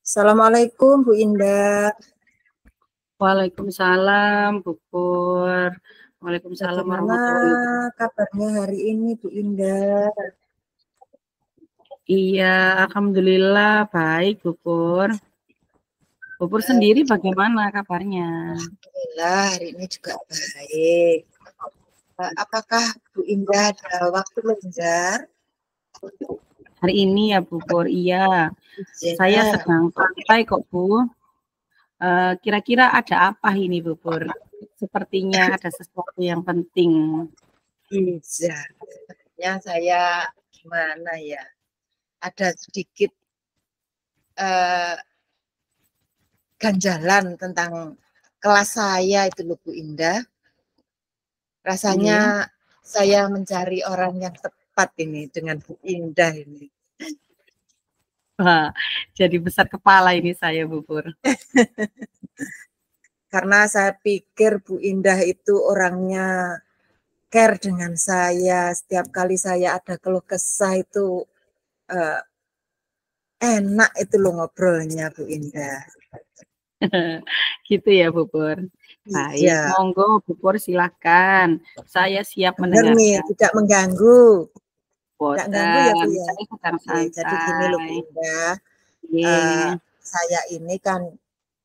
Assalamualaikum Bu Indah. Waalaikumsalam, Bu Pur. Waalaikumsalam Bagaimana warahmatullahi wabarakatuh. kabarnya hari ini Bu Indah? Iya, alhamdulillah baik, Bu Pur. Bu Pur sendiri bagaimana kabarnya? Alhamdulillah hari ini juga baik. Apakah Bu Indah ada waktu lenjar? Hari ini ya, Bu Pur, iya. Ya. Saya sedang santai kok, Bu. Kira-kira ada apa ini, Bu Pur? Sepertinya ada sesuatu yang penting. Iya. Ya, saya gimana ya? Ada sedikit ganjalan tentang kelas saya itu loh Bu Indah. Rasanya saya mencari orang yang tepat ini dengan Bu Indah ini. Wah, jadi besar kepala ini saya, Bu Pur. Karena saya pikir Bu Indah itu orangnya care dengan saya. Setiap kali saya ada keluh kesah itu enak itu loh ngobrolnya Bu Indah. Gitu ya, Bu Pur. Baik, Iya. monggo Bu Pur silahkan. Saya siap Benar nih, mendengarkan. tidak mengganggu. Tidak mengganggu ya Bu ya. Saya sedang Jadi gini loh Bu santai. Indah. Iya. Saya ini kan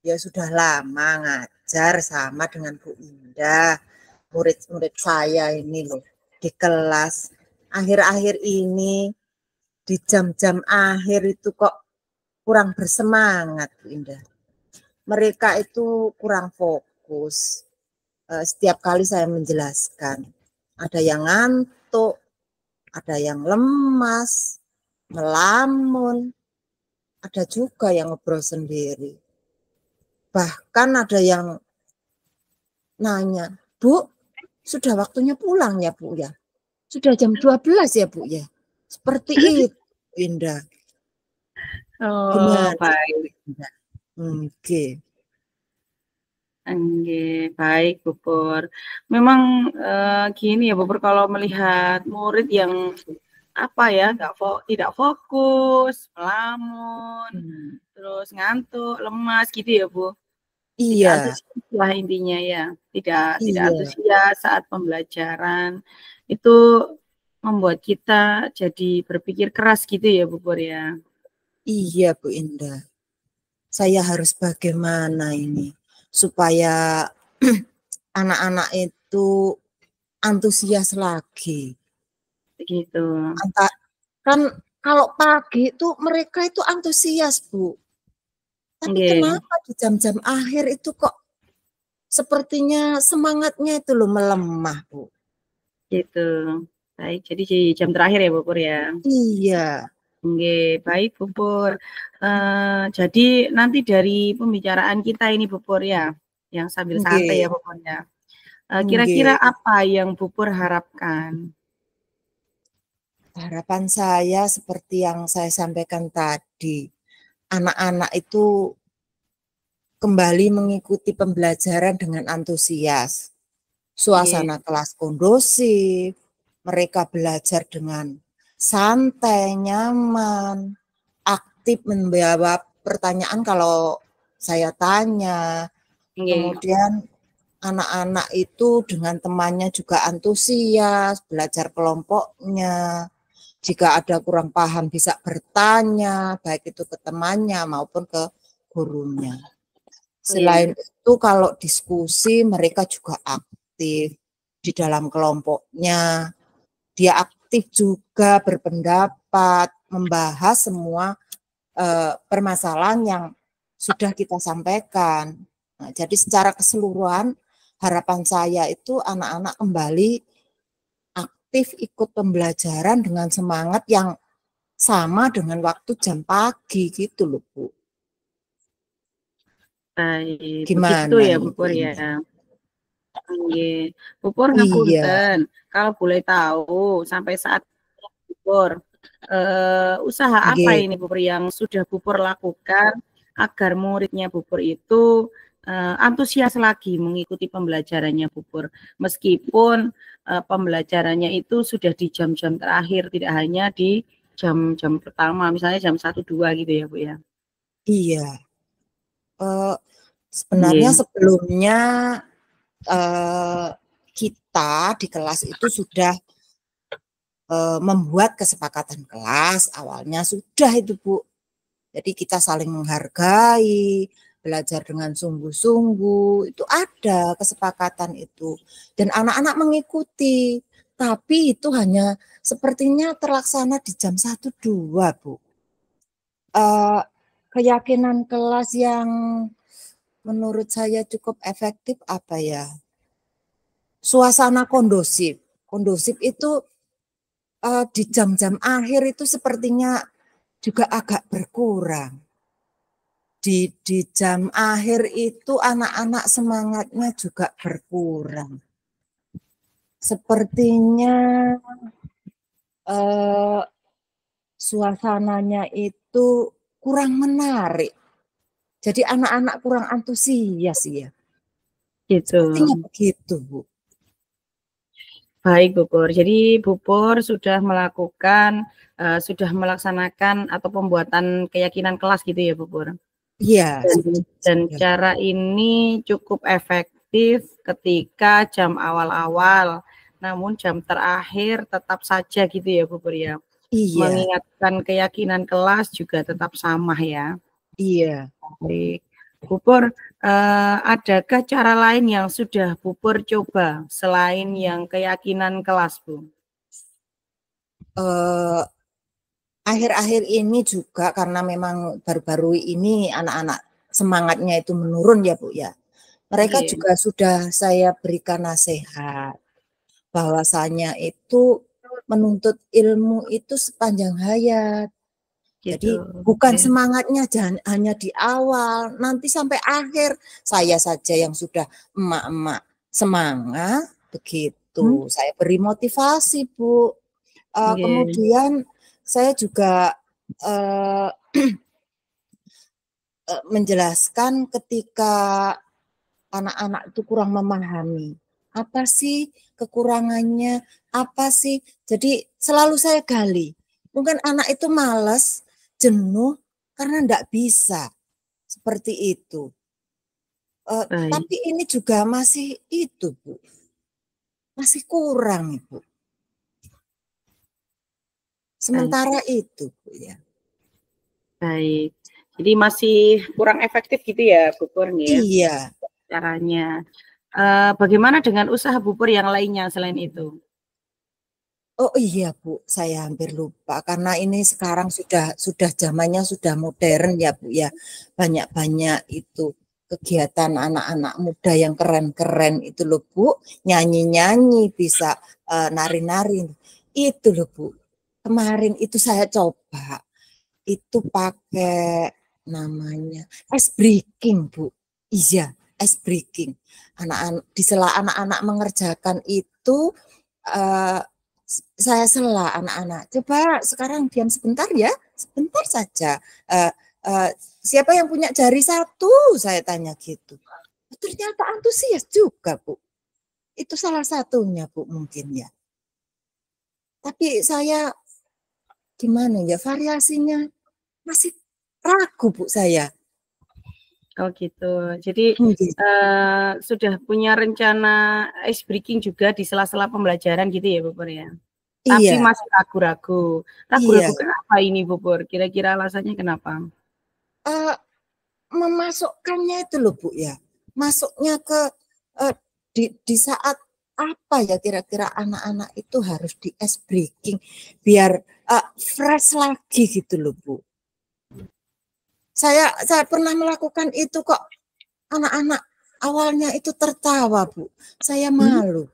ya sudah lama ngajar sama dengan Bu Indah. Murid-murid saya ini loh di kelas. Akhir-akhir ini di jam-jam akhir itu kok kurang bersemangat Bu Indah. Mereka itu kurang fokus. Setiap kali saya menjelaskan, ada yang ngantuk, ada yang lemas, melamun, ada juga yang ngobrol sendiri. Bahkan ada yang nanya, Bu, sudah waktunya pulang ya Bu ya? Sudah jam 12 ya Bu ya? Seperti itu Indah. Oh, Gimana? baik. Oke. Baik, Bu Pur. Memang gini ya, Bu Pur, kalau melihat murid yang tidak fokus, melamun, terus ngantuk, lemas gitu ya, Bu. Tidak Iya. antusias lah intinya ya. Tidak Iya. antusias saat pembelajaran. Itu membuat kita jadi berpikir keras gitu ya, Bu Pur ya. Iya Bu Indah. Saya harus bagaimana ini supaya anak-anak itu antusias lagi. Begitu. Kan kalau pagi itu mereka itu antusias Bu. Tapi kenapa di jam-jam akhir itu kok sepertinya semangatnya itu loh melemah Bu. Gitu. Baik, jadi jam terakhir ya Bu Pur ya. Iya. Baik Bu Pur. Jadi nanti dari pembicaraan kita ini Bu Pur ya, yang sambil santai ya Bu Pur ya. Kira-kira apa yang Bu Pur harapkan? Harapan saya seperti yang saya sampaikan tadi, anak-anak itu kembali mengikuti pembelajaran dengan antusias. Suasana kelas kondusif, mereka belajar dengan santai, nyaman, aktif menjawab pertanyaan kalau saya tanya. Kemudian anak-anak itu dengan temannya juga antusias, belajar kelompoknya. Jika ada kurang paham bisa bertanya, baik itu ke temannya maupun ke gurunya. Selain itu kalau diskusi mereka juga aktif di dalam kelompoknya. Dia aktif juga berpendapat, membahas semua permasalahan yang sudah kita sampaikan. Nah, jadi secara keseluruhan harapan saya itu anak-anak kembali aktif ikut pembelajaran dengan semangat yang sama dengan waktu jam pagi gitu loh Bu. Baik, Gimana begitu ya Bu Pur ya. Bu Pur ngapunten, kalau boleh tahu sampai saat Bu Pur, usaha apa ini Bu Pur yang sudah Bu Pur lakukan agar muridnya Bu Pur itu antusias lagi mengikuti pembelajarannya Bu Pur, meskipun pembelajarannya itu sudah di jam-jam terakhir, tidak hanya di jam-jam pertama, misalnya jam 1-2 gitu ya Bu ya. Iya. Sebenarnya sebelumnya kita di kelas itu sudah membuat kesepakatan kelas, awalnya sudah itu Bu. Jadi kita saling menghargai, belajar dengan sungguh-sungguh, itu ada kesepakatan itu. Dan anak-anak mengikuti, tapi itu hanya sepertinya terlaksana di jam 1-2 Bu. Keyakinan kelas yang menurut saya cukup efektif apa ya? Suasana kondusif. Kondusif itu di jam-jam akhir itu sepertinya juga agak berkurang. Di jam akhir itu anak-anak semangatnya juga berkurang. Sepertinya suasananya itu kurang menarik. Jadi anak-anak kurang antusias ya. Gitu. Sepertinya begitu, Bu. Baik, Bu Pur. Jadi Bu Pur sudah melakukan, sudah melaksanakan atau pembuatan keyakinan kelas gitu ya, Bu Pur? Iya. Dan cara ini cukup efektif ketika jam awal-awal, namun jam terakhir tetap saja gitu ya, Bu Pur ya? Iya. Mengingatkan keyakinan kelas juga tetap sama ya? Iya. Baik. Bu Pur, adakah cara lain yang sudah Bu Pur coba selain yang keyakinan kelas, Bu? Akhir-akhir ini juga karena memang baru-baru ini anak-anak semangatnya itu menurun ya Bu ya. Mereka juga sudah saya berikan nasihat bahwasanya itu menuntut ilmu itu sepanjang hayat. Jadi bukan semangatnya hanya di awal, nanti sampai akhir. Saya saja yang sudah emak-emak semangat begitu. Saya beri motivasi Bu. Kemudian saya juga menjelaskan ketika anak-anak itu kurang memahami. Apa sih kekurangannya? Apa sih? Jadi selalu saya gali. Mungkin anak itu malas, jenuh, karena enggak bisa. Seperti itu. Tapi ini juga masih itu, Bu. Masih kurang, Ibu. Sementara itu, Bu ya. Baik. Jadi masih kurang efektif gitu ya, Bu Pur ya? Iya. Caranya. Bagaimana dengan usaha Bu Pur yang lainnya selain itu? Oh iya Bu, saya hampir lupa karena ini sekarang sudah zamannya sudah modern ya Bu ya. Banyak-banyak itu kegiatan anak-anak muda yang keren-keren itu loh Bu, nyanyi-nyanyi, bisa nari-nari. Itu loh Bu. Kemarin itu saya coba itu pakai namanya ice breaking Bu. Iya, ice breaking. Anak-anak di sela anak-anak mengerjakan itu saya sela anak-anak, coba sekarang diam sebentar ya, sebentar saja. Siapa yang punya jari satu? Saya tanya gitu. Ternyata antusias juga Bu. Itu salah satunya Bu mungkin ya. Tapi saya gimana ya variasinya masih ragu Bu saya. Oh gitu. Jadi sudah punya rencana ice breaking juga di sela-sela pembelajaran gitu ya Bu Pur ya? Tapi Iya. masih ragu-ragu. Ragu-ragu Iya. kenapa ini Bu Pur? Kira-kira alasannya kenapa? Memasukkannya itu loh Bu ya. Masuknya ke di saat apa ya kira-kira anak-anak itu harus di ice breaking biar fresh lagi gitu loh Bu. Saya pernah melakukan itu kok anak-anak awalnya itu tertawa Bu. Saya malu.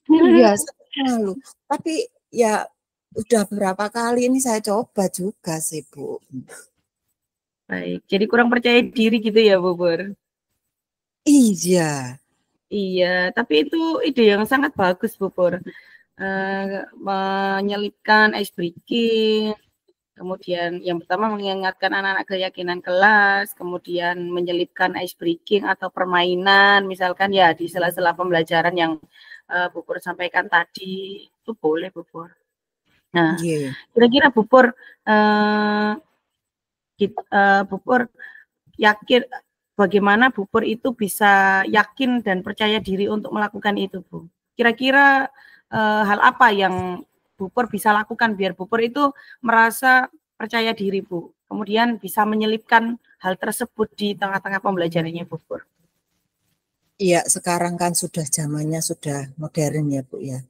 Iya, saya malu. Tapi ya udah berapa kali ini saya coba juga sih Bu. Baik, jadi kurang percaya diri gitu ya Bu Pur? Iya. Iya, tapi itu ide yang sangat bagus Bu Pur. Menyelipkan ice breaking, kemudian yang pertama mengingatkan anak-anak keyakinan kelas, kemudian menyelipkan ice breaking atau permainan, misalkan ya di sela-sela pembelajaran yang Bu Pur sampaikan tadi, itu boleh Bu Pur. Nah, kira-kira Bu Pur, Bupur yakin bagaimana Bupur itu bisa yakin dan percaya diri untuk melakukan itu, Bu? Kira-kira hal apa yang Bupur bisa lakukan biar Bupur itu merasa percaya diri, Bu? Kemudian bisa menyelipkan hal tersebut di tengah-tengah pembelajarannya Bupur. Iya, sekarang kan sudah zamannya sudah modern ya Bu ya.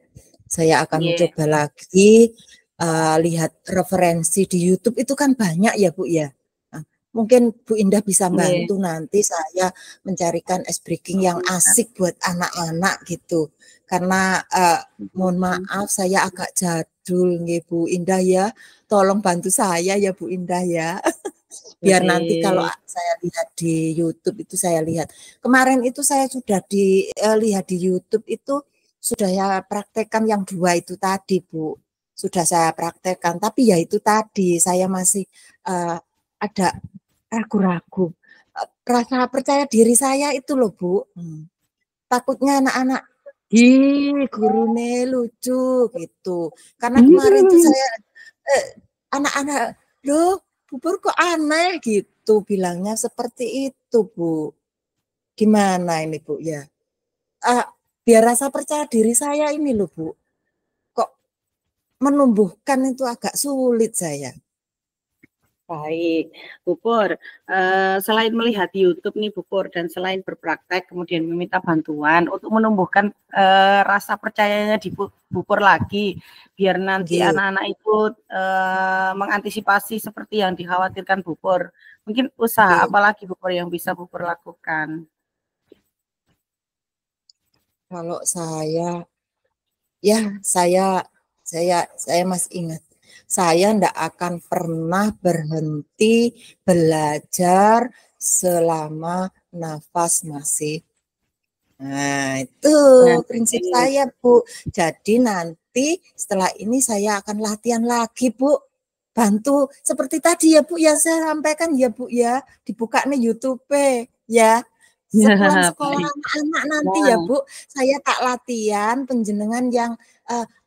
Saya akan mencoba lagi lihat referensi di YouTube itu kan banyak ya Bu ya. Nah, mungkin Bu Indah bisa bantu nanti saya mencarikan ice breaking yang asik buat anak-anak gitu. Karena mohon maaf saya agak jadul nih Bu Indah ya. Tolong bantu saya ya Bu Indah ya. Biar nanti kalau saya lihat di YouTube itu saya lihat. Kemarin itu saya sudah lihat di YouTube itu sudah ya praktekkan yang 2 itu tadi Bu. Sudah saya praktekkan, tapi ya itu tadi saya masih ada ragu-ragu. Rasa percaya diri saya itu loh Bu. Takutnya anak-anak, gurune lucu gitu. Karena kemarin tuh saya anak-anak, loh Bupur kok aneh gitu bilangnya seperti itu Bu. Gimana ini Bu ya? Biar rasa percaya diri saya ini loh Bu. Kok menumbuhkan itu agak sulit saya. Baik, Bupur, selain melihat YouTube nih Bupur dan selain berpraktek kemudian meminta bantuan untuk menumbuhkan rasa percayanya di Bupur lagi biar nanti anak-anak itu mengantisipasi seperti yang dikhawatirkan Bupur. Mungkin usaha apa lagi Bupur yang bisa Bupur lakukan? Kalau saya masih ingat. Saya tidak akan pernah berhenti belajar selama nafas masih. Nah, itu prinsip saya, Bu. Jadi nanti setelah ini saya akan latihan lagi, Bu. Bantu seperti tadi ya, Bu, ya saya sampaikan ya, Bu, ya. Dibuka nih YouTube ya. Sepulang sekolah anak-anak nanti ya Bu, saya tak latihan penjenengan yang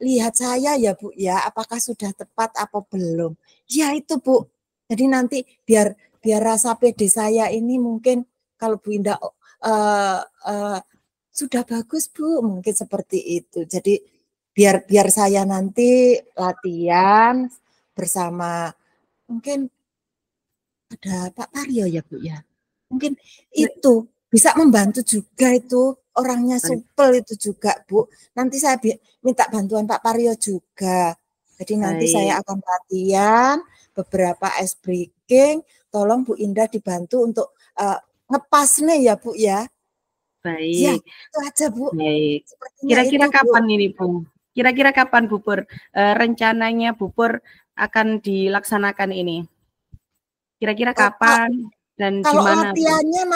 lihat saya ya Bu ya, apakah sudah tepat apa belum. Ya itu Bu, jadi nanti biar rasa pede saya ini mungkin kalau Bu Indah sudah bagus Bu, mungkin seperti itu. Jadi biar saya nanti latihan bersama mungkin ada Pak Paryo ya Bu ya, mungkin itu bisa membantu juga itu orangnya supel itu juga Bu. Nanti saya minta bantuan Pak Paryo juga. Jadi nanti saya akan latihan beberapa ice breaking. Tolong Bu Indah dibantu untuk ngepas nih ya Bu ya. Baik. Ya, itu aja Bu. Baik. Kira-kira kapan Bu? Ini Bu? Kira-kira kapan Bupur rencananya Bupur akan dilaksanakan ini? Kira-kira kapan? Dan kalau dimana, latihannya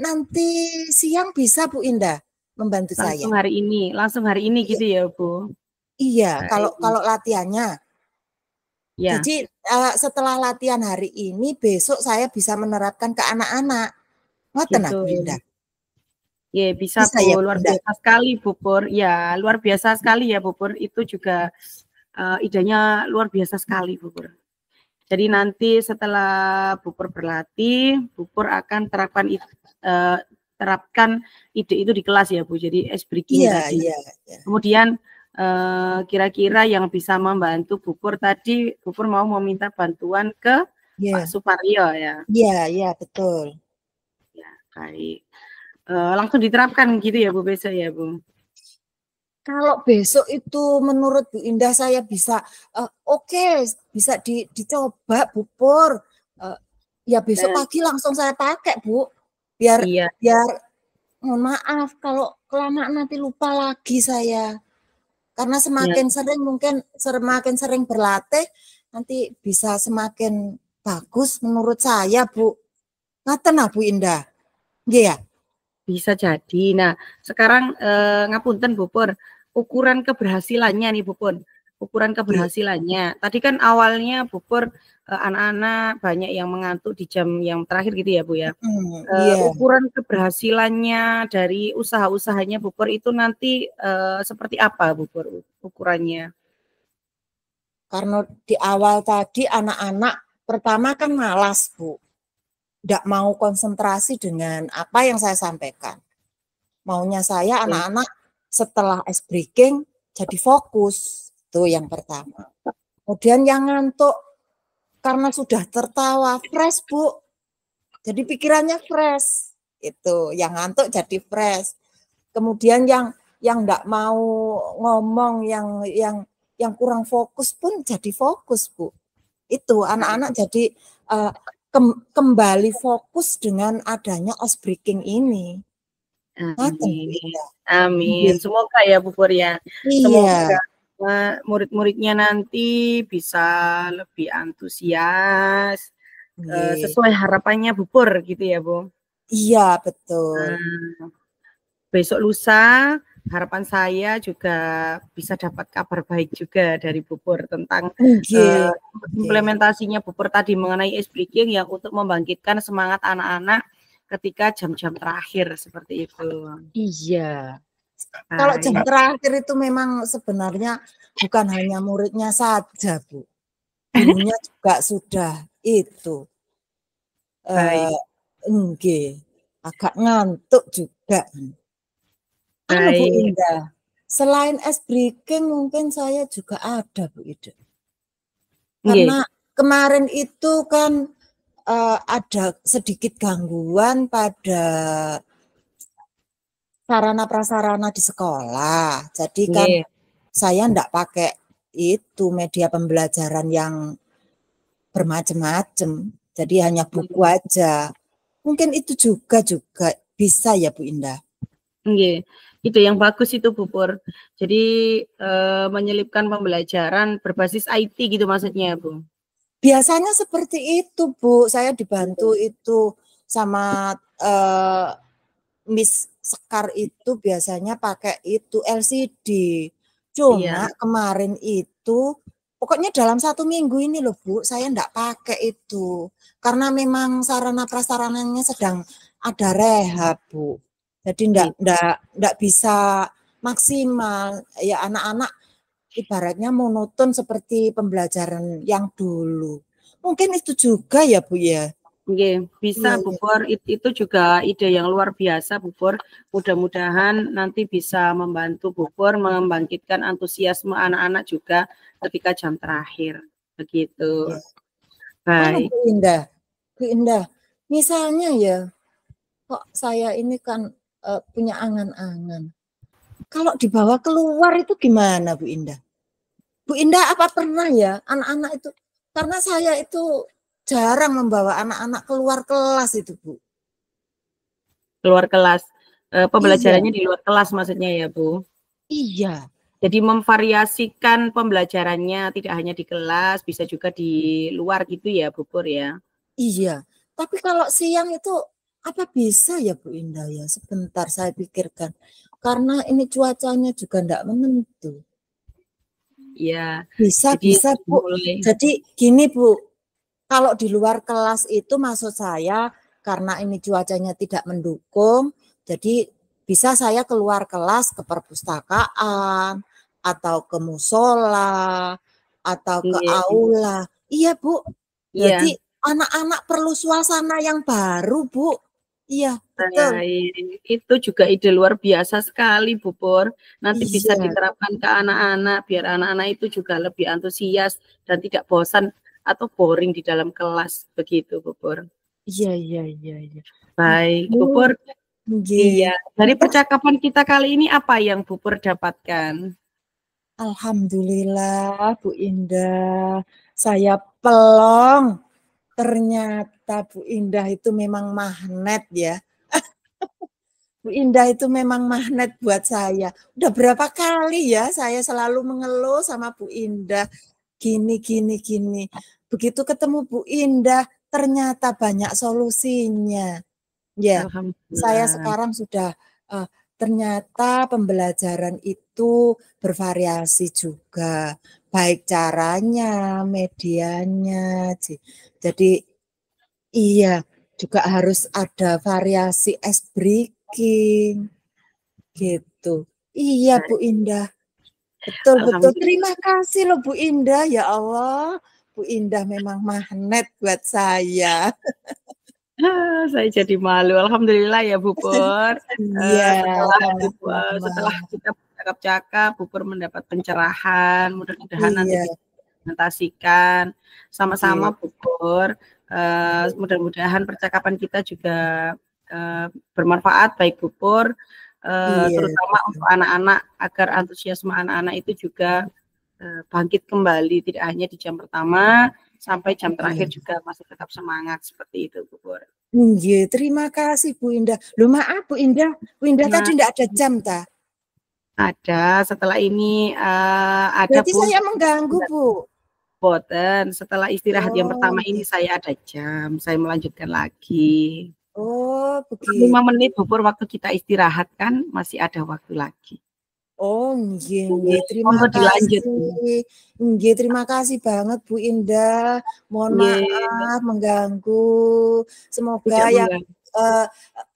nanti siang bisa Bu Indah membantu langsung saya. Langsung hari ini gitu ya Bu? Iya, kalau latihannya. Ya. Jadi setelah latihan hari ini besok saya bisa menerapkan ke anak-anak. Ngoten gitu. Bu Indah. Ya bisa Bu, ya, luar biasa sekali Bupur. Ya, luar biasa sekali ya Bupur. Itu juga idenya luar biasa sekali Bupur. Jadi nanti setelah Bupur berlatih, Bupur akan terapkan ide itu di kelas ya Bu. Jadi ice breaking tadi. Kemudian kira-kira yang bisa membantu Bupur tadi, Bupur mau meminta bantuan ke Pak Suparyo ya. Iya, betul. Ya, baik. Langsung diterapkan gitu ya Bu besok ya Bu. Kalau besok itu menurut Bu Indah saya bisa oke, bisa dicoba Bupur. Ya besok pagi langsung saya pakai Bu. Biar mohon maaf kalau kelamaan nanti lupa lagi saya. Karena semakin sering berlatih nanti bisa semakin bagus menurut saya Bu. Ngaten Bu Indah. Iya. Bisa jadi. Nah, sekarang ngapunten Bupur, ukuran keberhasilannya nih Bupur. Ukuran keberhasilannya. Tadi kan awalnya Bupur anak-anak banyak yang mengantuk di jam yang terakhir gitu ya Bu ya. Ukuran keberhasilannya dari usaha-usahanya Bupur itu nanti seperti apa Bupur ukurannya? Karena di awal tadi anak-anak pertama kan malas, Bu. Tidak mau konsentrasi dengan apa yang saya sampaikan. Maunya saya anak-anak setelah ice breaking jadi fokus. Itu yang pertama. Kemudian yang ngantuk karena sudah tertawa, fresh, Bu. Jadi pikirannya fresh. Itu yang ngantuk jadi fresh. Kemudian yang enggak mau ngomong, yang kurang fokus pun jadi fokus, Bu. Itu anak-anak jadi kembali fokus dengan adanya ice breaking ini. Amin. Amin. Semoga ya Bu Pur ya. Iya. Semoga murid-muridnya nanti bisa lebih antusias sesuai harapannya Bu Pur gitu ya Bu. Iya betul. Besok lusa harapan saya juga bisa dapat kabar baik juga dari Bu Pur tentang implementasinya Bu Pur tadi mengenai ice breaking yang untuk membangkitkan semangat anak-anak ketika jam-jam terakhir seperti itu. Iya. Kalau jam terakhir itu memang sebenarnya bukan hanya muridnya saja, Bu. Gurunya juga sudah itu. Agak ngantuk juga. Bu Indah, selain ice breaking mungkin saya juga ada Bu Ida. Karena kemarin itu kan ada sedikit gangguan pada sarana prasarana di sekolah. Jadi kan saya enggak pakai itu media pembelajaran yang bermacam-macam. Jadi hanya buku aja. Mungkin itu juga bisa ya Bu Indah. Itu yang bagus itu Bu Pur. Jadi menyelipkan pembelajaran berbasis IT gitu maksudnya Bu. Biasanya seperti itu Bu. Saya dibantu itu sama Miss Sekar itu biasanya pakai itu LCD. Cuma kemarin itu pokoknya dalam 1 minggu ini loh Bu, saya enggak pakai itu. Karena memang sarana prasarananya sedang ada rehab Bu. Jadi enggak bisa maksimal. Ya anak-anak ibaratnya monoton seperti pembelajaran yang dulu. Mungkin itu juga ya Bu ya. Bisa Bu Pur, itu juga ide yang luar biasa Bu Pur. Mudah-mudahan nanti bisa membantu Bu Pur membangkitkan antusiasme anak-anak juga ketika jam terakhir. Begitu. Baik. Bu Indah, misalnya ya, kok saya ini kan punya angan-angan. Kalau dibawa keluar itu gimana Bu Indah? Bu Indah apa pernah ya anak-anak itu, karena saya itu jarang membawa anak-anak keluar kelas itu Bu. Keluar kelas, pembelajarannya di luar kelas maksudnya ya Bu? Iya. Jadi memvariasikan pembelajarannya tidak hanya di kelas, bisa juga di luar gitu ya Bu Pur ya? Iya, tapi kalau siang itu apa bisa ya Bu Indah ya? Sebentar saya pikirkan. Karena ini cuacanya juga enggak menentu. Iya. Bisa Bu. Jadi gini Bu, kalau di luar kelas itu maksud saya karena ini cuacanya tidak mendukung, jadi bisa saya keluar kelas ke perpustakaan atau ke musola atau ke aula. Iya Bu. Jadi anak-anak perlu suasana yang baru Bu. Iya, betul. Itu juga ide luar biasa sekali Bu Pur. Nanti bisa diterapkan ke anak-anak biar anak-anak itu juga lebih antusias dan tidak bosan atau boring di dalam kelas begitu Bu Pur. Iya. Baik Bu Pur. Iya. Dari percakapan kita kali ini apa yang Bu Pur dapatkan? Alhamdulillah Bu Indah, saya pelong. Ternyata Bu Indah itu memang magnet ya. Bu Indah itu memang magnet buat saya. Udah berapa kali ya saya selalu mengeluh sama Bu Indah. Gini. Begitu ketemu Bu Indah, ternyata banyak solusinya. Ya, saya sekarang sudah ternyata pembelajaran itu bervariasi juga. Baik caranya, medianya. Jadi iya, juga harus ada variasi ice breaking. Gitu. Iya Bu Indah. Betul. Terima kasih loh Bu Indah, ya Allah. Bu Indah memang magnet buat saya. Saya jadi malu. Alhamdulillah ya Bu Pur. Iya, setelah kita bercakap-cakap, Bu Pur mendapat pencerahan. Mudah-mudahan nanti diimplementasikan sama-sama Bu Pur. Mudah-mudahan percakapan kita juga bermanfaat baik Bu Pur, terutama untuk anak-anak, agar antusiasme anak-anak itu juga bangkit kembali, tidak hanya di jam pertama sampai jam terakhir juga masih tetap semangat seperti itu Bu Pur. Iya, terima kasih Bu Indah. Loh maaf Bu Indah tadi tidak ada jam ta? Ada, setelah ini ada. Berarti Bu, saya mengganggu Bu. Boten, setelah istirahat yang pertama ini saya ada jam, saya melanjutkan lagi. Oh, begitu. 5 menit Bu Pur waktu kita istirahat kan masih ada waktu lagi. Oh, nggih, terima kasih. Nggih, terima kasih banget Bu Indah. Mohon maaf mengganggu. Semoga yang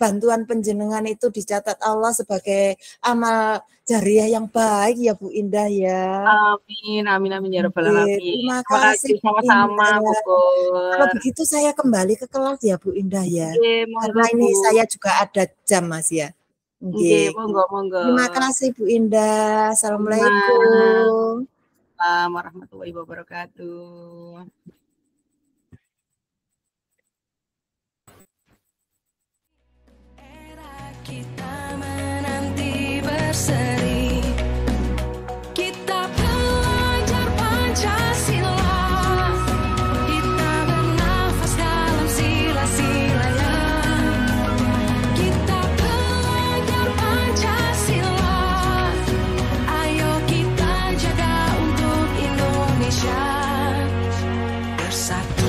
bantuan penjenengan itu dicatat Allah sebagai amal jariah yang baik ya Bu Indah ya. Amin, amin, amin ya rabbal alamin. Terima kasih sama-sama Bu Pur. Kalau begitu saya kembali ke kelas ya Bu Indah ya. Karena ini saya juga ada jam Mas ya. Oke, monggo. Terima kasih Bu Indah. Assalamualaikum. Assalamualaikum warahmatullahi wabarakatuh. Era kita menanti berseri, kita belajar Pancasila, kita bernafas dalam sila-silanya. Kita belajar Pancasila, ayo kita jaga untuk Indonesia bersatu.